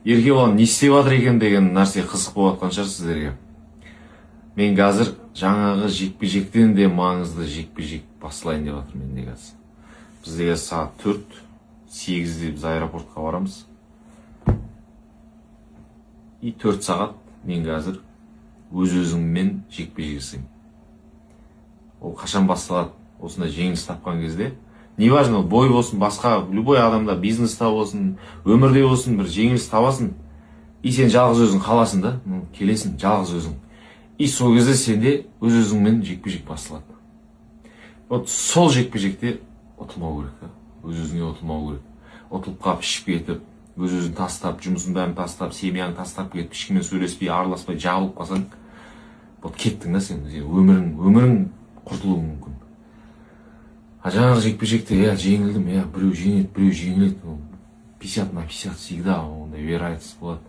Еркебұлан не істеп жатыр екен деген нәрсе қызық болып жатқан шығар сіздерге. Мен қазір жаңағы жекпе-жектен де маңызды жекпе-жек басталайын деп жатыр менде қазір. Бізде сағат 4:08-де біз аэропортқа барамыз. И 4 сағат мен қазір өз-өзіңмен жекпе-жек жасаймын. Ол қашан басталады? Осындай жеңіліс тапқан кезде, неважно, бой болсын, басқа любой адамда, бизнеста болсын, өмірде болсын, бір жеңіліс табасын. И сен жалғыз өзің қаласың да, келесің жалғыз өзің. И сол кезде сенде өз-өзіңмен жекпе-жек басталады. Вот сол жекпе-жекте ұтылмау керек, өз-өзіңе ұтылмау керек. Ұтылып қалып ішіп кетіп, өз-өзін тастап, жұмысын бәрін тастап, семьяң тастап кетіп, ешкіммен сөйлеспей, араласпай, жабылып қалсаң, вот кеттің да сен өмірің құртылуы мүмкін. А жаңағы жекпе-жекте, жеңілдім, біреу жеңеді, біреу жеңіледі. 50/50 всегда ондай вероятность болады.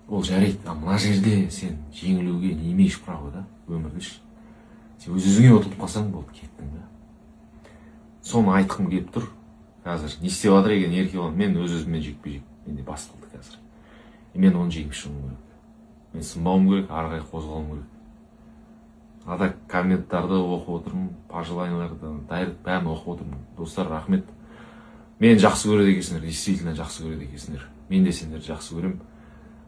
Ол жарайды, а мына жерде сен жеңілуге не имеешь права, да, өмірде. Сен өз-өзіңе ұтылып қалсаң, болды, кеттің да. Соны айтқым келіп тұр. Қазір не істеп жатыр екен Еркебұлан? Мен өз-өзіммен жекпе-жек менде басталды қазір. Мен оны жеңіп шығуым керек. Мен сынбауым керек, ары қарай қозғалуым керек. Ада комменттарды оқып отырмын, пожеланияларды, бәрін оқып отырмын. Достар, рахмет. Мен жақсы көреді екенсіңдер, действительно жақсы көреді екенсіңдер. Мен де сендерді жақсы көрем.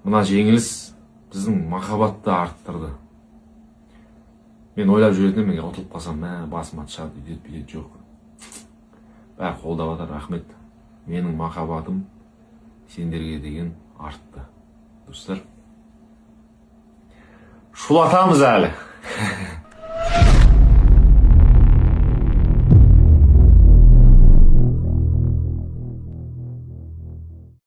Мына жеңіліс біздің махаббатты арттырды. Мен ойлап жүретінім, мен ұтылып қалсам, басыма шығады, үйдет жоқ. Бәрі қолдап жатыр, рахмет. Менің махаббатым сендерге деген артты. Достар, шулатамыз әлі.